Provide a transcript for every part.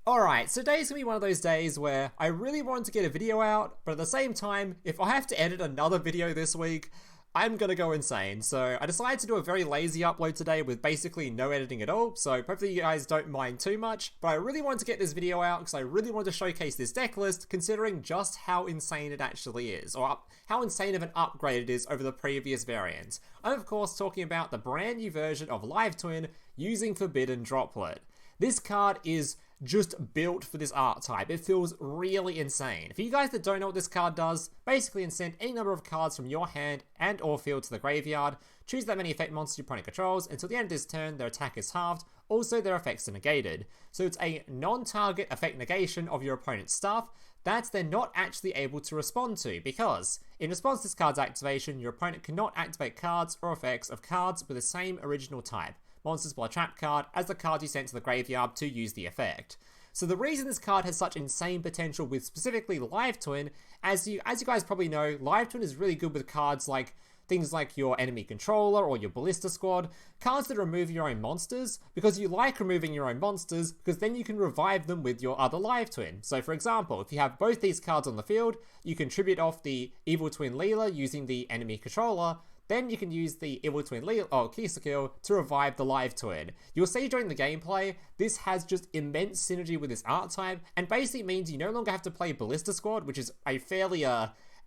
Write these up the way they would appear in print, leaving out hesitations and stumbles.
Alright, so today's gonna be one of those days where I really want to get a video out, but at the same time, if I have to edit another video this week, I'm gonna go insane. So I decided to do a very lazy upload today with basically no editing at all, so hopefully you guys don't mind too much, but I really wanted to get this video out because I really wanted to showcase this deck list considering just how insane it actually is, or how insane of an upgrade it is over the previous variant. I'm of course talking about the brand new version of Live Twin using Forbidden Droplet. This card is just built for this art type. It feels really insane. For you guys that don't know what this card does, basically send any number of cards from your hand and or field to the graveyard, choose that many effect monsters your opponent controls, until the end of this turn their attack is halved, also their effects are negated. So it's a non-target effect negation of your opponent's stuff that they're not actually able to respond to, because in response to this card's activation, your opponent cannot activate cards or effects of cards with the same original type. Monsters will a trap card as the card you sent to the graveyard to use the effect. So the reason this card has such insane potential with specifically Live Twin, as you guys probably know, Live Twin is really good with cards like things like your enemy controller or your ballista squad, cards that remove your own monsters, because you like removing your own monsters because then you can revive them with your other Live Twin. So for example, if you have both these cards on the field, you can tribute off the evil twin Lil-La using the enemy controller. Then you can use the evil twin Ki-sikil to revive the Live Twin. You'll see during the gameplay, this has just immense synergy with this art type, and basically means you no longer have to play Ballista Squad, which is a fairly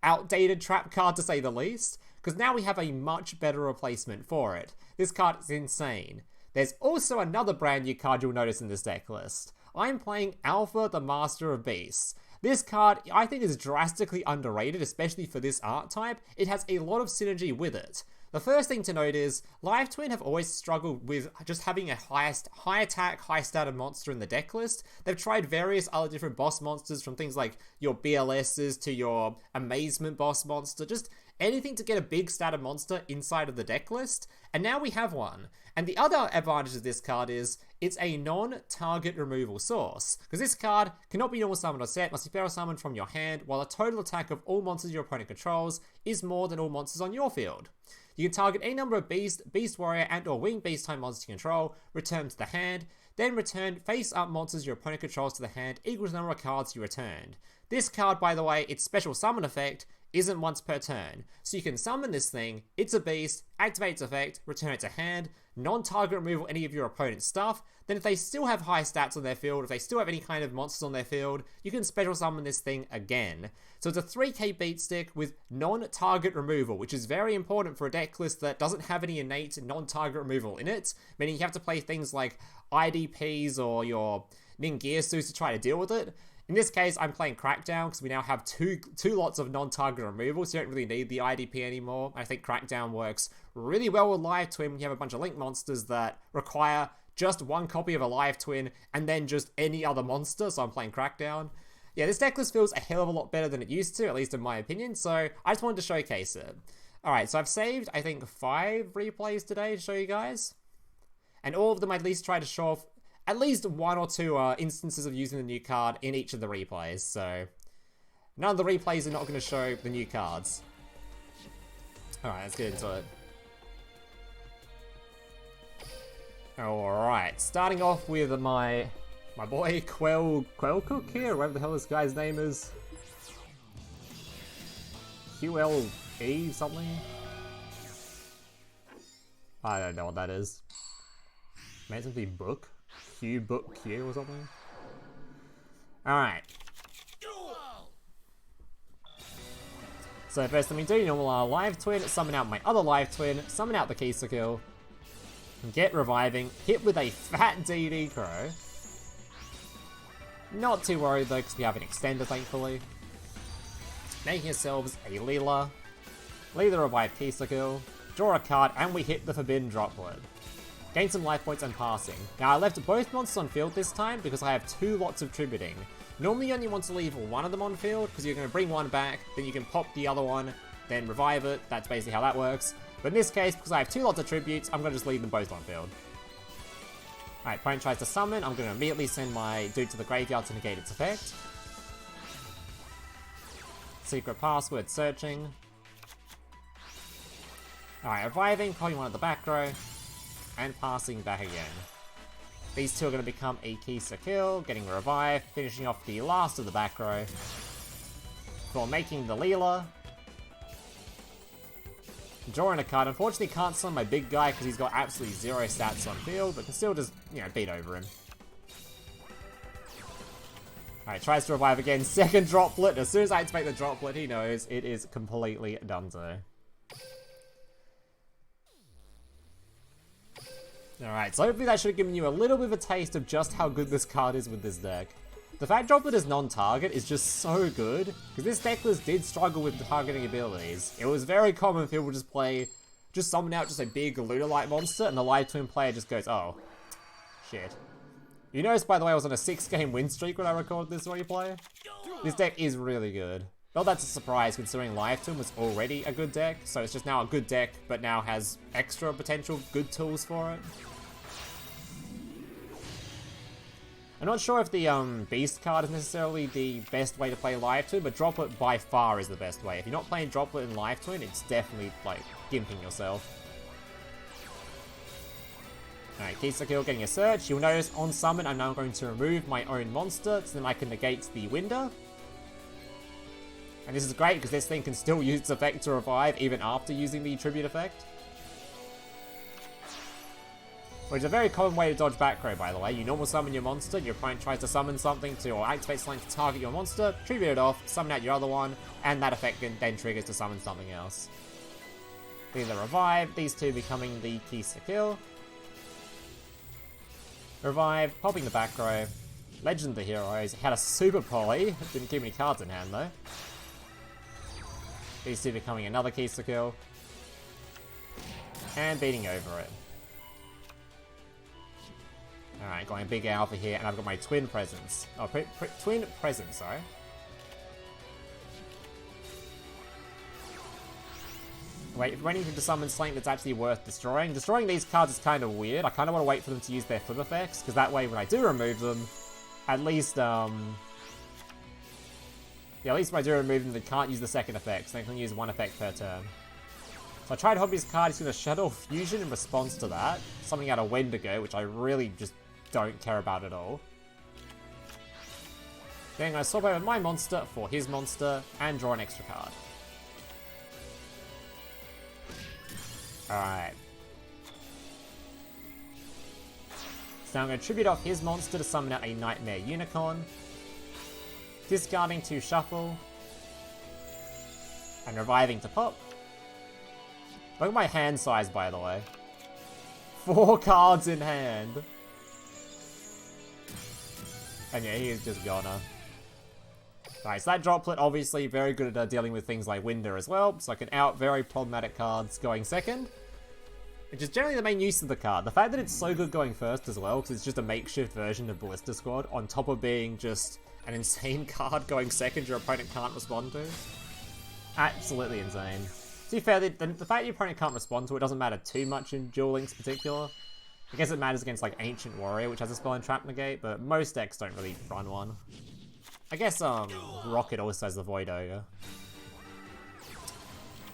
outdated trap card to say the least, because now we have a much better replacement for it. This card is insane. There's also another brand new card you'll notice in this deck list. I'm playing Alpha, the Master of Beasts. This card, I think, is drastically underrated, especially for this art type. It has a lot of synergy with it. The first thing to note is, Live Twin have always struggled with just having a high attack, high status monster in the deck list. They've tried various other different boss monsters, from things like your BLSs to your Amazement boss monster, just anything to get a big status monster inside of the deck list, and now we have one. And the other advantage of this card is, it's a non-target removal source, because this card cannot be normal summoned or set, must be feral summoned from your hand, while the total attack of all monsters your opponent controls is more than all monsters on your field. You can target any number of beast, warrior, and or winged beast type monsters you control, return to the hand, then return face-up monsters your opponent controls to the hand equals the number of cards you returned. This card, by the way, its special summon effect isn't once per turn, so you can summon this thing, it's a beast, activate its effect, return it to hand, non-target removal any of your opponent's stuff, then if they still have high stats on their field, if they still have any kind of monsters on their field, you can special summon this thing again. So it's a 3k beat stick with non-target removal, which is very important for a deck list that doesn't have any innate non-target removal in it, meaning you have to play things like IDPs or your Ningirsu to try to deal with it. In this case, I'm playing Crackdown because we now have two lots of non-target removal, so you don't really need the IDP anymore. I think Crackdown works really well with Live Twin when you have a bunch of Link monsters that require just one copy of a Live Twin and then just any other monster, so I'm playing Crackdown. Yeah, this deck list feels a hell of a lot better than it used to, at least in my opinion, so I just wanted to showcase it. Alright, so I've saved, I think, 5 replays today to show you guys. And all of them I at least try to show off at least 1 or 2 instances of using the new card in each of the replays, so none of the replays are not going to show the new cards. Alright, let's get into it. Alright, starting off with my boy Quell Cook here, whatever the hell this guy's name is. QLE something? I don't know what that is. Meant to be book? Book Q or something? Alright. So first thing we do, normal Live Twin, summon out my other Live Twin, summon out the Ki-sikil, get reviving, hit with a fat DD Crow. Not too worried though, because we have an extender thankfully. Making ourselves a Lil-La. Lil-La revive Ki-sikil, draw a card, and we hit the Forbidden Droplet. Gain some life points and passing. Now I left both monsters on field this time because I have 2 lots of tributing. Normally you only want to leave one of them on field because you're going to bring one back, then you can pop the other one, then revive it. That's basically how that works. But in this case, because I have 2 lots of tributes, I'm going to just leave them both on field. Alright, opponent tries to summon. I'm going to immediately send my dude to the graveyard to negate its effect. Secret password searching. Alright, reviving, probably one at the back row. And passing back again. These two are going to become a Ki-sikil, getting revived, finishing off the last of the back row. For making the Lil-La. Drawing a card. Unfortunately, can't summon my big guy because he's got absolutely 0 stats on field, but can still just, beat over him. Alright, tries to revive again. Second Droplet. As soon as I activate the Droplet, he knows it is completely donezo. Alright, so hopefully that should have given you a little bit of a taste of just how good this card is with this deck. The fact Droplet is non-target is just so good, because this deck list did struggle with targeting abilities. It was very common people would just summon out just a big Luna-like monster, and the Live Twin player just goes, oh, shit. You notice, by the way, I was on a 6-game win streak when I recorded this replay. This deck is really good. Not that's a surprise considering Live Twin was already a good deck, so it's just now a good deck, but now has extra potential good tools for it. I'm not sure if the Beast card is necessarily the best way to play Live Twin, but Droplet by far is the best way. If you're not playing Droplet in Live Twin, it's definitely, like, gimping yourself. Alright, Ki-sikil getting a search. You'll notice on summon, I'm now going to remove my own monster, so then I can negate the Winder. And this is great, because this thing can still use its effect to revive, even after using the tribute effect. Which is a very common way to dodge back row, by the way. You normal summon your monster, your opponent tries to summon something to, or activate something to target your monster, tribute it off, summon out your other one, and that effect then triggers to summon something else. Being the revive, these two becoming the Ki-sikil. Revive, popping the back row. Legend of the Heroes, had a super poly, didn't keep any cards in hand though. These two becoming another Ki-sikil. And beating over it. Alright, going big alpha here, and I've got my twin presence. Oh, twin presence, sorry. Wait, if we're waiting to summon something that's actually worth destroying. Destroying these cards is kind of weird. I kind of want to wait for them to use their flip effects, because that way when I do remove them, at least, yeah, at least when I do remove them, they can't use the second effect, so they can use one effect per turn. So I tried hoping this card is going to Shadow Fusion in response to that. Something out of Wendigo, which I really just don't care about at all. Then I'm going to swap over my monster for his monster, and draw an extra card. Alright. So now I'm going to tribute off his monster to summon out a Knightmare Unicorn. Discarding to shuffle. And reviving to pop. Look at my hand size, by the way. 4 cards in hand. And yeah, he is just gonna. Alright, so that Droplet obviously very good at dealing with things like Winder as well, so I can out very problematic cards going second. Which is generally the main use of the card. The fact that it's so good going first as well, because it's just a makeshift version of Ballista Squad, on top of being just an insane card going second your opponent can't respond to. Absolutely insane. To be fair, the fact your opponent can't respond to it doesn't matter too much in Duel Links in particular. I guess it matters against like Ancient Warrior, which has a spell and trap negate, but most decks don't really run one. I guess Rocket also has the Void Ogre.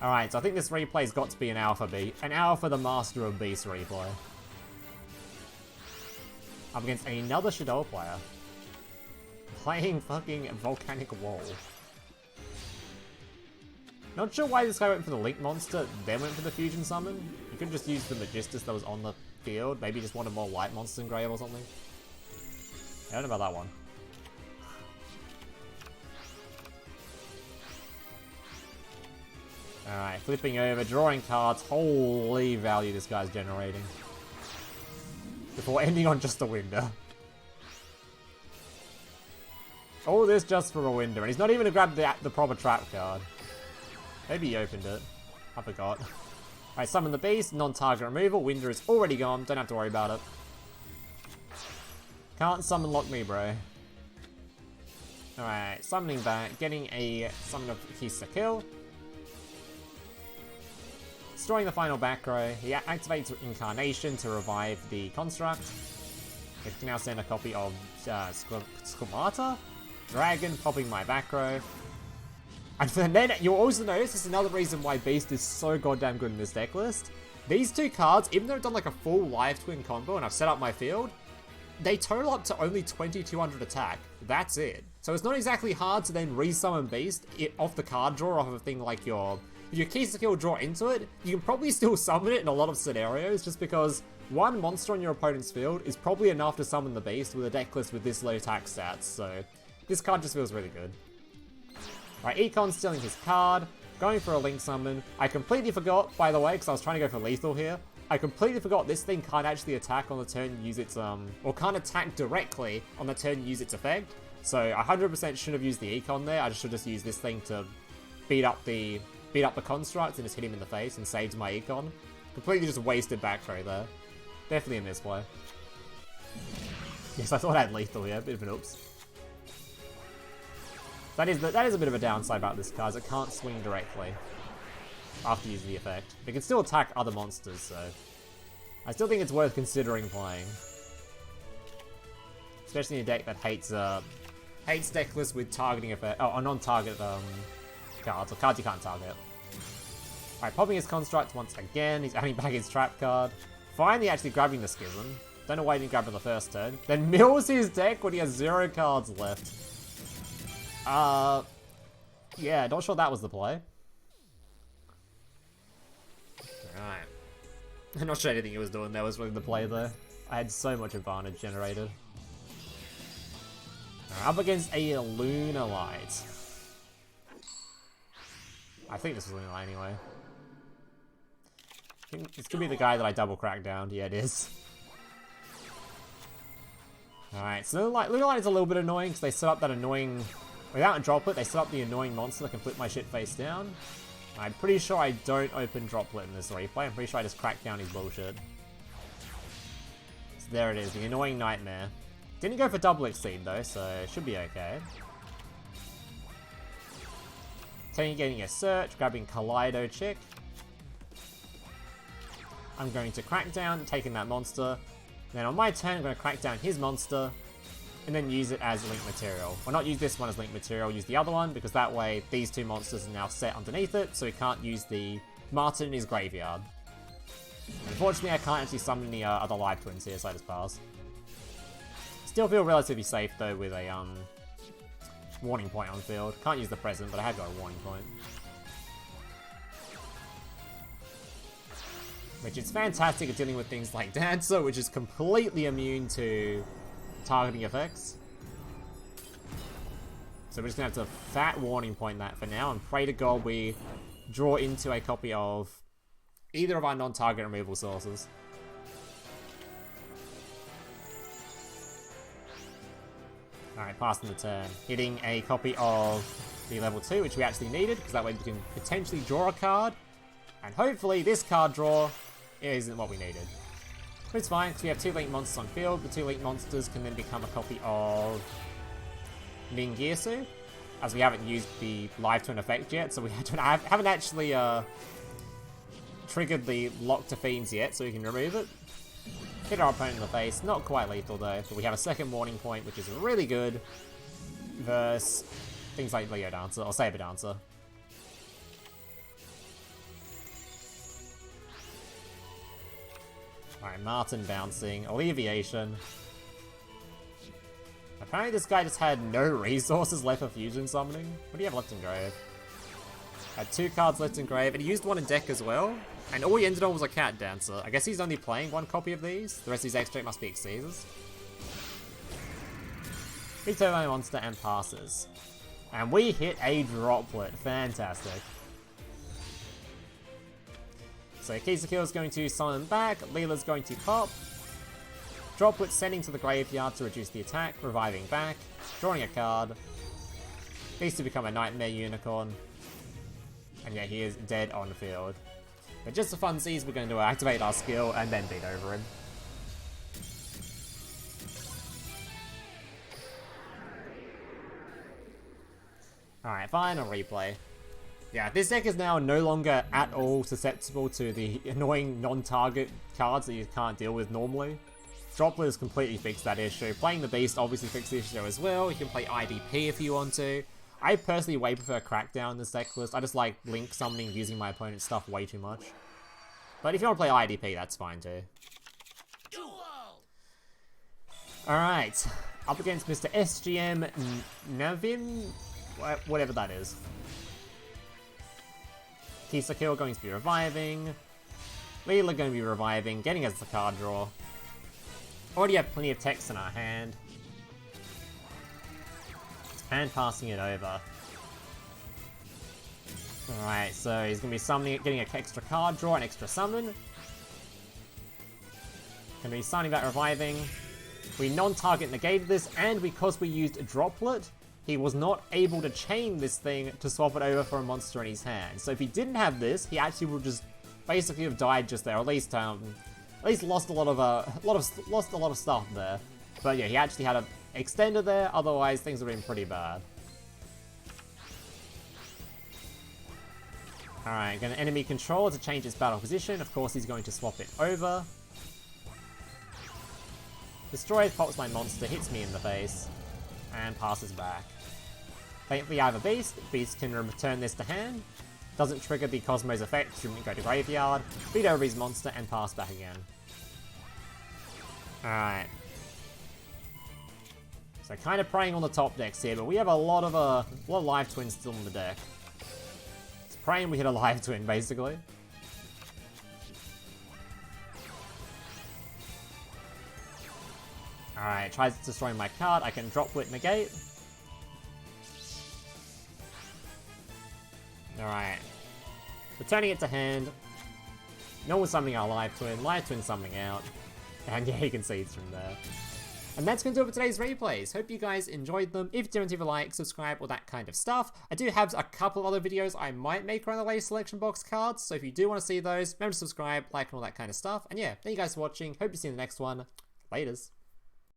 Alright, so I think this replay's got to be an Alpha beat. An Alpha the Master of Beast replay. Up against another Shadow player. Playing fucking Volcanic Wall. Not sure why this guy went for the Link monster, then went for the Fusion Summon. You could just use the Magistus that was on the field. Maybe just wanted more light monsters engrave or something. I don't know about that one. Alright, flipping over, drawing cards. Holy value this guy's generating. Before ending on just a Winder. All this just for a Winder, and he's not even gonna grab the proper trap card. Maybe he opened it. I forgot. Alright, summon the beast, non-target removal. Winder is already gone, don't have to worry about it. Can't summon lock me, bro. Alright, summoning back, getting a summon of Ki-sikil. Destroying the final back row. He activates Incarnation to revive the construct. It can now send a copy of Squamata. Dragon, popping my back row. And then you'll also notice this is another reason why Beast is so goddamn good in this deck list. These two cards, even though I've done like a full Live Twin combo and I've set up my field, they total up to only 2200 attack. That's it. So it's not exactly hard to then resummon Beast off the card draw off of a thing like your Ki-sikil draw into it. You can probably still summon it in a lot of scenarios just because one monster on your opponent's field is probably enough to summon the Beast with a deck list with this low attack stats. So this card just feels really good. Alright, Econ's stealing his card, going for a Link summon. I completely forgot, by the way, because I was trying to go for lethal here. I completely forgot this thing can't actually attack on the turn and use its, or can't attack directly on the turn and use its effect. So I 100% should have used the Econ there. I should just use this thing to beat up the construct and just hit him in the face and saves my Econ. Completely just wasted back throw there. Definitely a misplay. Yes, I thought I had lethal here, bit of an oops. That is a bit of a downside about this card, it can't swing directly after using the effect. It can still attack other monsters, so I still think it's worth considering playing. Especially in a deck that hates deck lists with targeting effect, or non-target cards, or cards you can't target. Alright, popping his construct once again, he's adding back his trap card. Finally actually grabbing the Schism. Don't know why he didn't grab it the first turn. Then mills his deck when he has 0 cards left. Yeah, not sure that was the play. Alright. I'm not sure anything he was doing there was really the play there. I had so much advantage generated. Right, up against a Lunalight. I think this is Lunalight anyway. I think this could be the guy that I double Crackdown. Yeah, it is. Alright, so Lunalight is a little bit annoying because they set up that annoying... Without a Droplet, they set up the annoying monster that can flip my shit face down. I'm pretty sure I don't open Droplet in this replay. I'm pretty sure I just crack down his bullshit. So there it is, the annoying Knightmare. Didn't go for double exceed though, so it should be okay. Getting a search, grabbing Kaleido Chick. I'm going to crack down, taking that monster. Then on my turn, I'm going to crack down his monster. And then use it as link material. Or not use this one as link material, use the other one, because that way these two monsters are now set underneath it, so he can't use the Martin in his graveyard. Unfortunately, I can't actually summon the other live twins here, so I just pass. Still feel relatively safe though with a warning point on field. Can't use the present, but I have got a warning point. Which is fantastic at dealing with things like Dancer, which is completely immune to targeting effects. So we're just gonna have to fat warning point that for now and pray to God we draw into a copy of either of our non-target removal sources. Alright, passing the turn. Hitting a copy of the level 2, which we actually needed, because that way we can potentially draw a card. And hopefully this card draw isn't what we needed. But it's fine, because we have 2 Link monsters on field. The 2 Link monsters can then become a copy of Ningirsu, as we haven't used the live twin effect yet, so we haven't actually triggered the lock to fiends yet, so we can remove it. Hit our opponent in the face, not quite lethal though, but we have a second warning point, which is really good versus things like Leo Dancer, or Saber Dancer. Alright, Martin bouncing, Alleviation. Apparently this guy just had no resources left for fusion summoning. What do you have left in grave? Had 2 cards left in grave, and he used one in deck as well. And all he ended on was a Cat Dancer. I guess he's only playing 1 copy of these. The rest of these extra must be Exceeders. Big Turbo Monster and passes. And we hit a Droplet. Fantastic. So Ki-sikil is going to summon back, Lil-La's going to pop. Droplet sending to the graveyard to reduce the attack, reviving back, drawing a card. Needs to become a Knightmare Unicorn. And yeah, he is dead on the field. But just for funsies, we're going to activate our skill and then beat over him. Alright, final replay. Yeah, this deck is now no longer at all susceptible to the annoying non-target cards that you can't deal with normally. Droplet has completely fixed that issue. Playing the Beast obviously fixed the issue as well. You can play IDP if you want to. I personally way prefer Crackdown in this deck list. I just like Link summoning using my opponent's stuff way too much. But if you want to play IDP, that's fine too. Alright, up against Mr. SGM Navim, whatever that is. Ki-sikil going to be reviving. Lil-La going to be reviving, getting us the card draw. Already have plenty of text in our hand. And passing it over. Alright, so he's going to be summoning it, getting an extra card draw, an extra summon. Going to be summoning back reviving. We non-target negated this, and because we used a Droplet, he was not able to chain this thing to swap it over for a monster in his hand. So if he didn't have this, he actually would just basically have died just there, or at least lost a lot of stuff there. But yeah, he actually had an extender there, otherwise things would have been pretty bad. Alright, going to enemy control to change its battle position. Of course, he's going to swap it over. Destroys, pops my monster, hits me in the face, and passes back. Thankfully, I have a beast. Beast can return this to hand. Doesn't trigger the Cosmos effect, shouldn't go to graveyard. Beat over his monster and pass back again. Alright. So kind of preying on the top decks here, but we have a lot of live twins still in the deck. It's praying we hit a live twin, basically. Alright, tries to destroy my card. I can Droplet negate. Alright. Returning it to hand. No one's summoning our live twin something out. And yeah, you can see it's from there. And that's going to do it for today's replays. Hope you guys enjoyed them. If you don't, leave a like, subscribe, all that kind of stuff. I do have a couple of other videos I might make around the latest selection box cards. So if you do want to see those, remember to subscribe, like, and all that kind of stuff. And yeah, thank you guys for watching. Hope to see you in the next one. Laters.